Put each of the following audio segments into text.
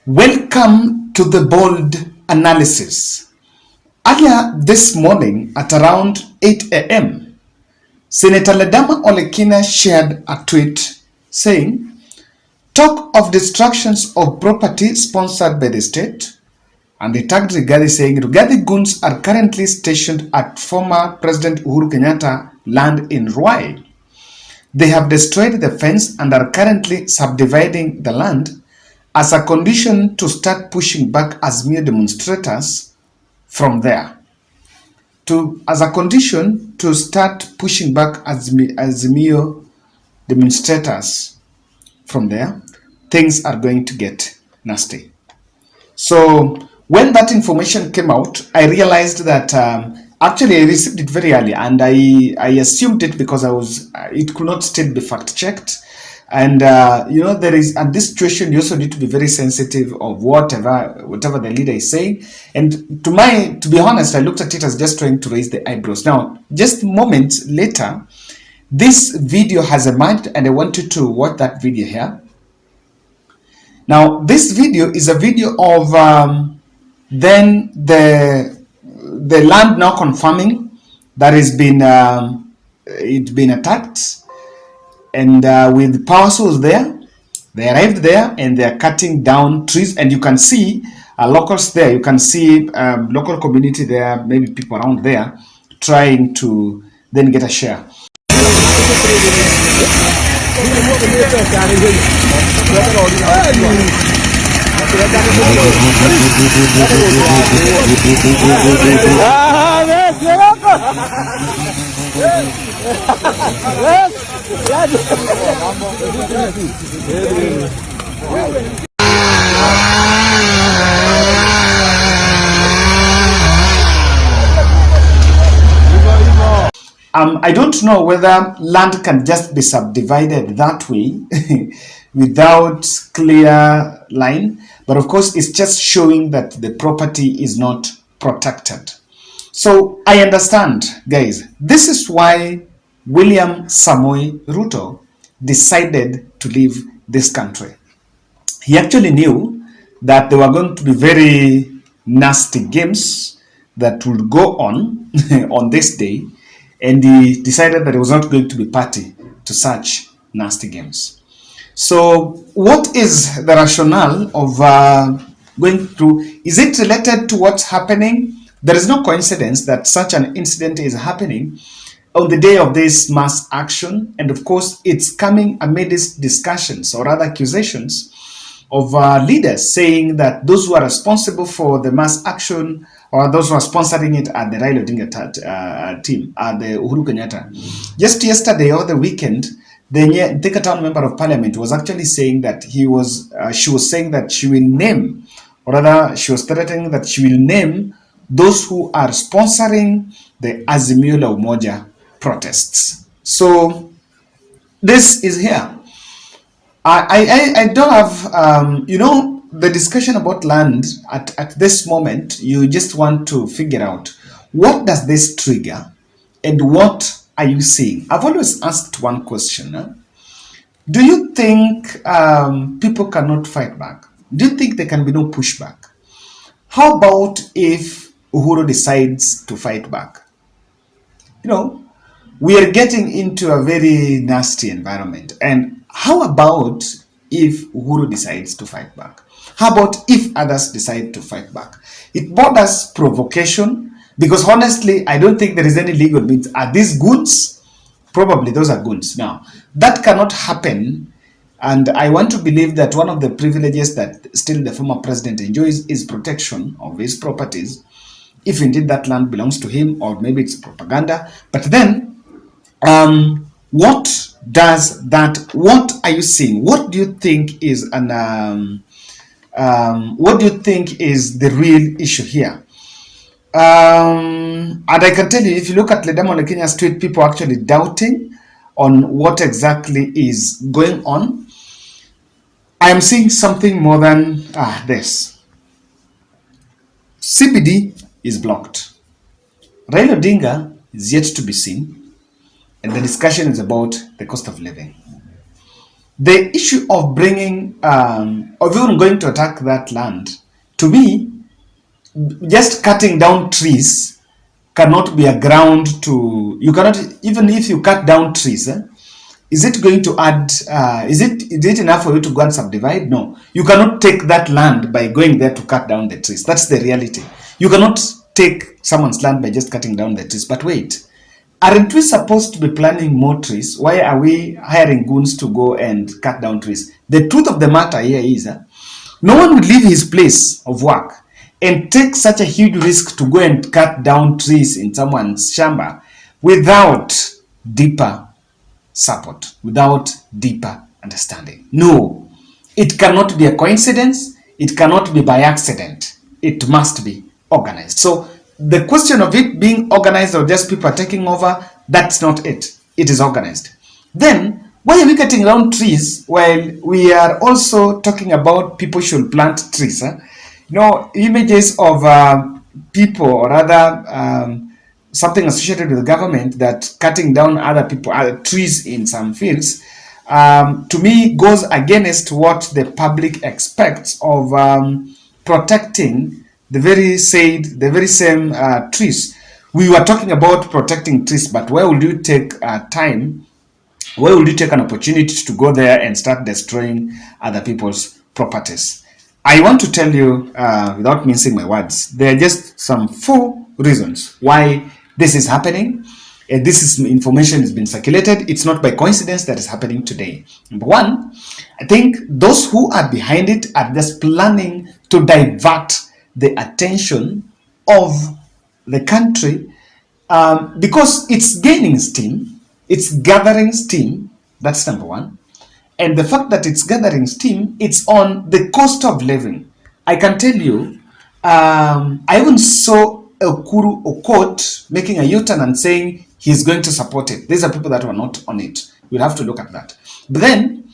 Welcome to the bold analysis. Earlier this morning at around 8 a.m., Senator Ledama Olekina shared a tweet saying, "Talk of destructions of property sponsored by the state," and they tagged Rigathi saying, "Rigathi Goons are currently stationed at former President Uhuru Kenyatta land in Ruai. They have destroyed the fence and are currently subdividing the land as a condition to start pushing back Azimio demonstrators from there. As a condition to start pushing back Azimio demonstrators from there, things are going to get nasty." So when that information came out, I realized that actually I received it very early, and I assumed it because it could not still be fact checked. And there is, at this situation, you also need to be very sensitive of whatever the leader is saying. And to be honest, I looked at it as just trying to raise the eyebrows. Now, just moments later, this video has emerged, and I want you to watch that video here. Now, this video is a video of then the land now confirming that it's been attacked. And with power source there, they arrived there and they're cutting down trees. And you can see locals there. You can see local community there, maybe people around there, trying to then get a share. I don't know whether land can just be subdivided that way without clear line, but of course it's just showing that the property is not protected. So I understand, guys. This is why William Samoei Ruto decided to leave this country. He actually knew that there were going to be very nasty games that would go on on this day, and he decided that he was not going to be party to such nasty games. So what is the rationale of going through? Is it related to what's happening? There is no coincidence that such an incident is happening on the day of this mass action. And of course, it's coming amidst discussions or rather accusations of leaders saying that those who are responsible for the mass action or those who are sponsoring it are the Raila Odinga team, the Uhuru Kenyatta. Just yesterday or the weekend, the Thika Town Member of Parliament was actually saying that she was saying that she will name, or rather she was threatening that she will name those who are sponsoring the Azimio la Umoja protests. So this is here. I don't have, the discussion about land at this moment. You just want to figure out what does this trigger and what are you seeing? I've always asked one question. Do you think people cannot fight back? Do you think there can be no pushback? How about if Uhuru decides to fight back? We are getting into a very nasty environment. And how about if Uhuru decides to fight back? How about if others decide to fight back? It borders provocation, because honestly, I don't think there is any legal means. Are these goons? Probably those are goons. Now, that cannot happen. And I want to believe that one of the privileges that still the former president enjoys is protection of his properties, if indeed that land belongs to him, or maybe it's propaganda. But then, what are you seeing? What do you think is what do you think is the real issue here? And I can tell you, if you look at Ledama Olekina's tweet, people are actually doubting on what exactly is going on. I am seeing something more than this. CBD is blocked. Raila Odinga is yet to be seen. And the discussion is about the cost of living. The issue of bringing, of even going to attack that land, to me, just cutting down trees cannot be a ground to, you cannot, even if you cut down trees, is it going to add, is it enough for you to go and subdivide? No. You cannot take that land by going there to cut down the trees. That's the reality. You cannot take someone's land by just cutting down the trees. But wait, aren't we supposed to be planting more trees? Why are we hiring goons to go and cut down trees? The truth of the matter here is, no one would leave his place of work and take such a huge risk to go and cut down trees in someone's shamba without deeper support, without deeper understanding. No, it cannot be a coincidence. It cannot be by accident. It must be organized. So the question of it being organized or just people taking over, that's not it. It is organized. Then, why are we cutting down trees while we are also talking about people should plant trees? Images of people or rather something associated with the government that cutting down other people, trees in some fields, to me goes against what the public expects of protecting the very same trees. We were talking about protecting trees, but where would you take time? Where would you take an opportunity to go there and start destroying other people's properties? I want to tell you, without mincing my words, there are just some 4 reasons why this is happening. Information has been circulated. It's not by coincidence that is happening today. Number 1, I think those who are behind it are just planning to divert the attention of the country because it's gaining steam, it's gathering steam. That's number 1. And the fact that it's gathering steam, it's on the cost of living. I can tell you, I even saw Uhuru Okot making a U-turn and saying he's going to support it. These are people that were not on it. We'll have to look at that. But then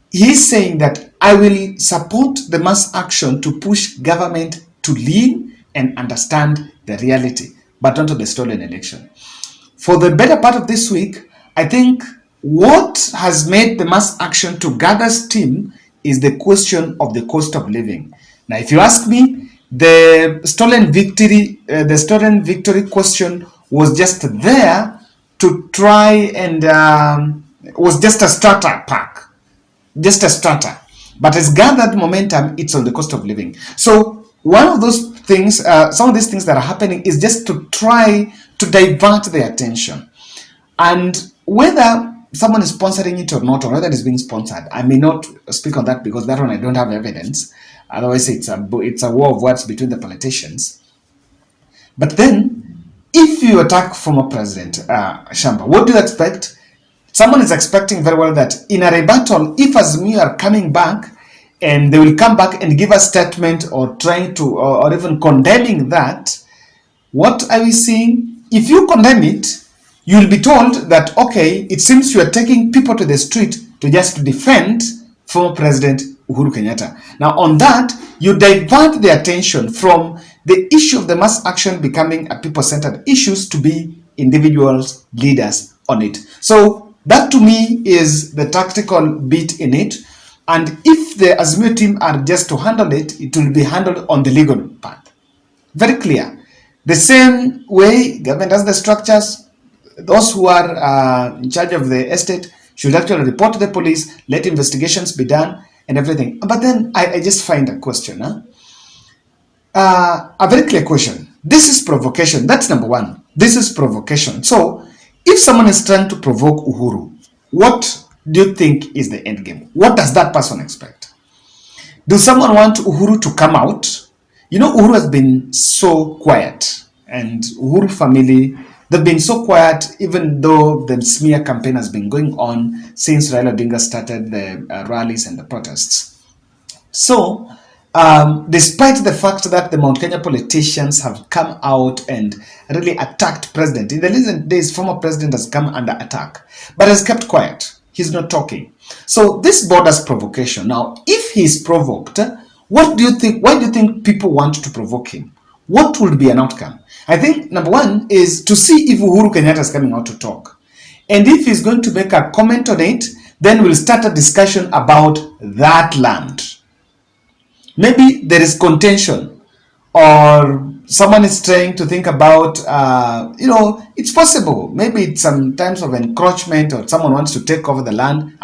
he's saying that I will support the mass action to push government to lean and understand the reality, but not to the stolen election. For the better part of this week, I think what has made the mass action to gather steam is the question of the cost of living. Now, if you ask me, the stolen victory question was just there to try and was just a starter pack, just a starter. But as gathered momentum, it's on the cost of living. So one of those things, some of these things that are happening is just to try to divert the attention. And whether someone is sponsoring it or not, or whether it is being sponsored, I may not speak on that because that one I don't have evidence. Otherwise, it's a war of words between the politicians. But then, if you attack former President Shamba, what do you expect? Someone is expecting very well that in a rebuttal, if Azimio are coming back and they will come back and give a statement or trying to, or even condemning that, what are we seeing? If you condemn it, you'll be told that, okay, it seems you are taking people to the street to just defend former President Uhuru Kenyatta. Now, on that, you divert the attention from the issue of the mass action becoming a people-centered issues to be individuals, leaders on it. So that to me is the tactical bit in it. And if the Azimio team are just to handle it, it will be handled on the legal path. Very clear. The same way government has the structures, those who are in charge of the estate should actually report to the police, let investigations be done and everything. But then I just find a question, a very clear question. This is provocation. That's number 1. This is provocation. So if someone is trying to provoke Uhuru, what do you think is the end game? What does that person expect? Does someone want Uhuru to come out? Uhuru has been so quiet, and Uhuru family, they've been so quiet even though the smear campaign has been going on since Raila Odinga started the rallies and the protests. So, despite the fact that the Mount Kenya politicians have come out and really attacked president, in the recent days, former president has come under attack, but has kept quiet. He's not talking. So this borders provocation. Now, if he's provoked, what do you think? Why do you think people want to provoke him? What will be an outcome? I think number 1 is to see if Uhuru Kenyatta is coming out to talk. And if he's going to make a comment on it, then we'll start a discussion about that land. Maybe there is contention, or someone is trying to think about, it's possible. Maybe it's some times of encroachment, or someone wants to take over the land.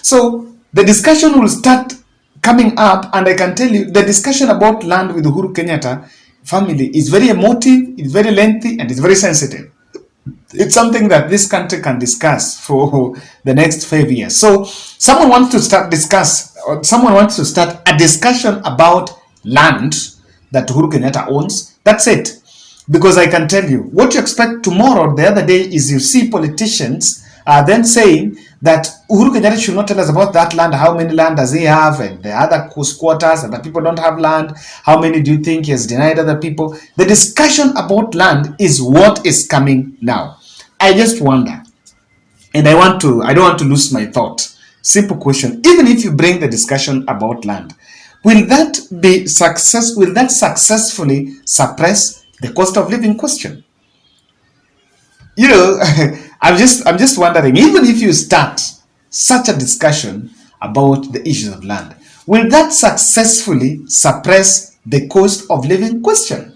So the discussion will start coming up, and I can tell you the discussion about land with Uhuru Kenyatta family is very emotive, it's very lengthy, and it's very sensitive. It's something that this country can discuss for the next 5 years. So someone wants to start a discussion about land that Uhuru Kenyatta owns. That's it. Because I can tell you, what you expect tomorrow or the other day is you see politicians then saying that Uhuru Kenyatta should not tell us about that land. How many land does he have? And the other squatters, and the people don't have land. How many do you think he has denied other people? The discussion about land is what is coming now. I just wonder, and I don't want to lose my thought. Simple question. Even if you bring the discussion about land, will that successfully suppress the cost of living question? I'm just wondering, even if you start such a discussion about the issues of land, will that successfully suppress the cost of living question?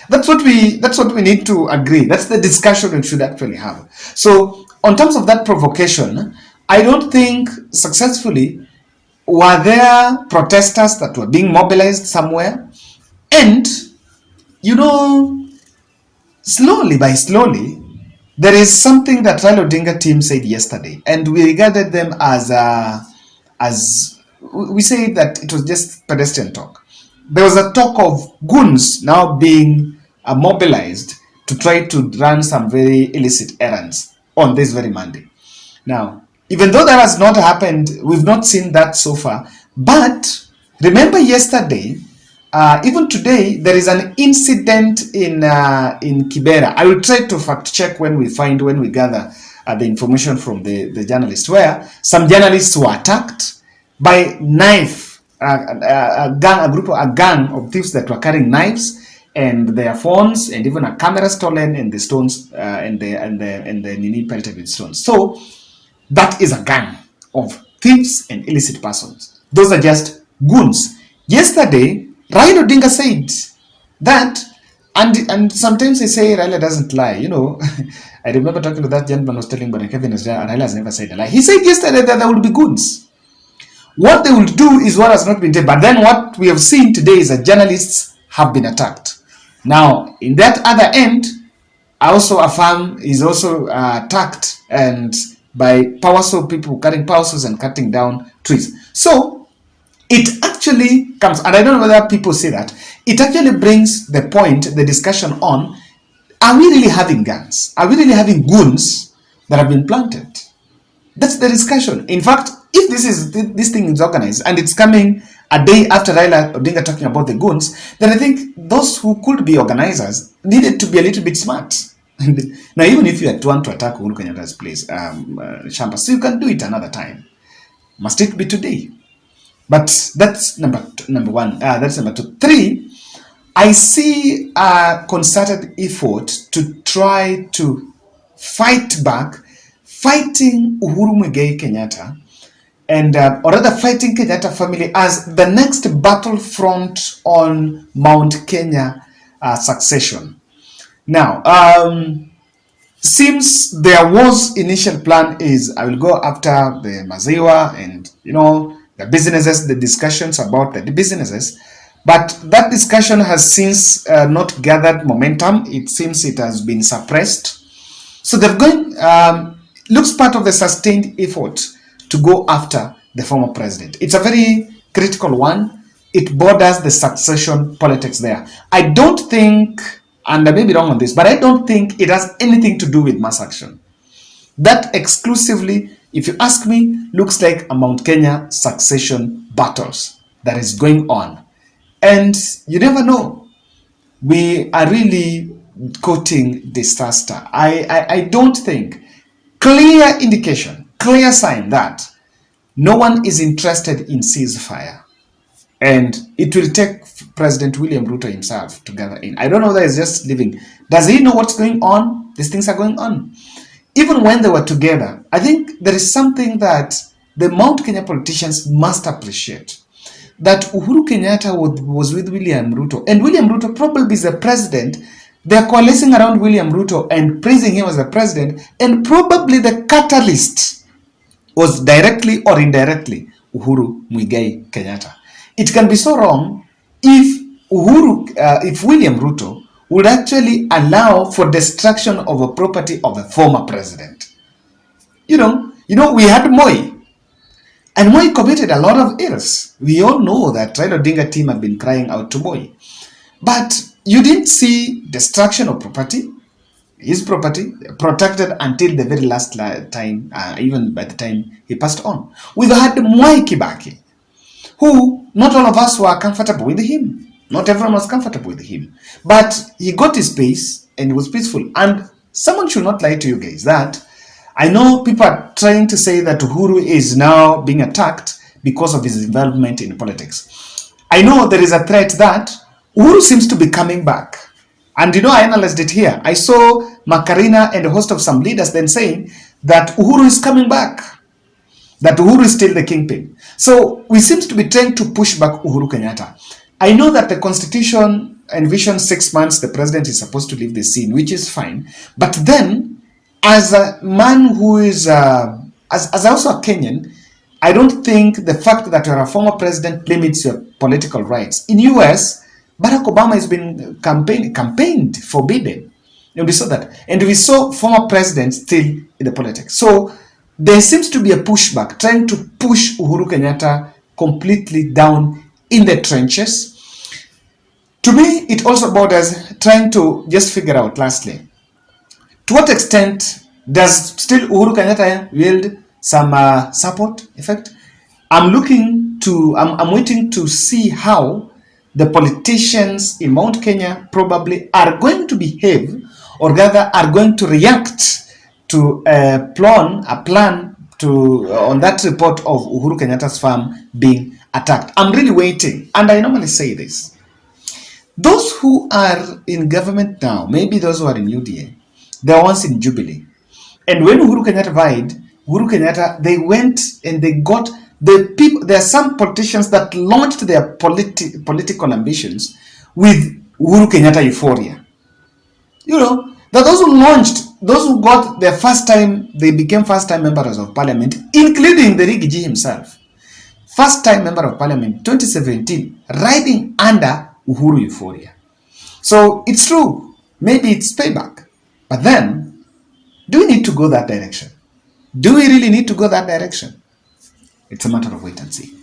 That's what we need to agree. That's the discussion we should actually have. So, on terms of that provocation, I don't think successfully were there protesters that were being mobilized somewhere, and slowly by slowly, there is something that Raila Odinga team said yesterday, and we regarded them as we say that it was just pedestrian talk. There was a talk of goons now being mobilized to try to run some very illicit errands on this very Monday. Now, even though that has not happened, we've not seen that so far. But remember yesterday, even today, there is an incident in Kibera. I will try to fact check when we gather the information from the journalists, where some journalists were attacked by knife, a gang of thieves that were carrying knives and their phones, and even a camera stolen, and the stones and the nini pelted with stones. So that is a gang of thieves and illicit persons. Those are just goons. Yesterday, Raila Odinga said that, and sometimes they say Raila doesn't lie. I remember talking to that gentleman who was telling Brother Kevin Raila has never said a lie. He said yesterday that there will be goons. What they will do is what has not been done. But then what we have seen today is that journalists have been attacked. Now, in that other end, I also affirm is also attacked and by power saw people carrying power saws and cutting down trees. So it actually comes, and I don't know whether people say that, it actually brings the point, the discussion on, are we really having guns? Are we really having goons that have been planted? That's the discussion. In fact, if this thing is organized and it's coming a day after Raila Odinga talking about the goons, then I think those who could be organizers needed to be a little bit smart. Now, even if you had want to attack Uhuru Kenyatta's place, Shamba, so you can do it another time. Must it be today? But that's number one. That's number two. 3, I see a concerted effort to try to fight back, fighting Uhuru Muigai Kenyatta, and or rather fighting Kenyatta family as the next battlefront on Mount Kenya succession. Now, seems there was initial plan is I will go after the Maziwa and the businesses, the discussions about the businesses, but that discussion has since not gathered momentum. It seems it has been suppressed. So they've gone, looks part of the sustained effort to go after the former president. It's a very critical one. It borders the succession politics there. I don't think, and I may be wrong on this, but I don't think it has anything to do with mass action. That exclusively, if you ask me, looks like a Mount Kenya succession battles that is going on. And you never know. We are really courting disaster. I don't think. Clear indication, clear sign that no one is interested in ceasefire. And it will take President William Ruto himself to gather in. I don't know whether he's just living. Does he know what's going on? These things are going on. Even when they were together, I think there is something that the Mount Kenya politicians must appreciate. That Uhuru Kenyatta was with William Ruto, and William Ruto probably is the president. They are coalescing around William Ruto and praising him as the president, and probably the catalyst was directly or indirectly Uhuru Muigai Kenyatta. It can be so wrong if if William Ruto would actually allow for destruction of a property of a former president. We had Moi, and Moi committed a lot of errors. We all know that Raila Odinga team have been crying out to Moi. But you didn't see destruction of property, his property, protected until the very last time, even by the time he passed on. We had Mwai Kibaki, who not all of us were comfortable with him. Not everyone was comfortable with him. But he got his space and it was peaceful. And someone should not lie to you guys that I know people are trying to say that Uhuru is now being attacked because of his involvement in politics. I know there is a threat that Uhuru seems to be coming back. And I analyzed it here. I saw Macarena and a host of some leaders then saying that Uhuru is coming back, that Uhuru is still the kingpin. So we seem to be trying to push back Uhuru Kenyatta. I know that the constitution envisions 6 months the president is supposed to leave the scene, which is fine. But then, as a man who is, as also a Kenyan, I don't think the fact that you're a former president limits your political rights. In US, Barack Obama has been campaigned, forbidden. And we saw that. And we saw former presidents still in the politics. So there seems to be a pushback, trying to push Uhuru Kenyatta completely down in the trenches. To me, it also borders trying to just figure out, lastly, to what extent does still Uhuru Kenyatta wield some support effect? I'm waiting to see how the politicians in Mount Kenya probably are going to behave, or rather are going to react to a plan on that report of Uhuru Kenyatta's farm being attacked. I'm really waiting, and I normally say this. Those who are in government now, maybe those who are in UDA, they're once in Jubilee. And when Uhuru Kenyatta, they went and they got the people. There are some politicians that launched their political ambitions with Uhuru Kenyatta euphoria. That those who got their first time, they became first time members of parliament, including the Rigiji himself. First time member of parliament, 2017, riding under Uhuru euphoria. So it's true, maybe it's payback. But then, do we need to go that direction? Do we really need to go that direction? It's a matter of wait and see.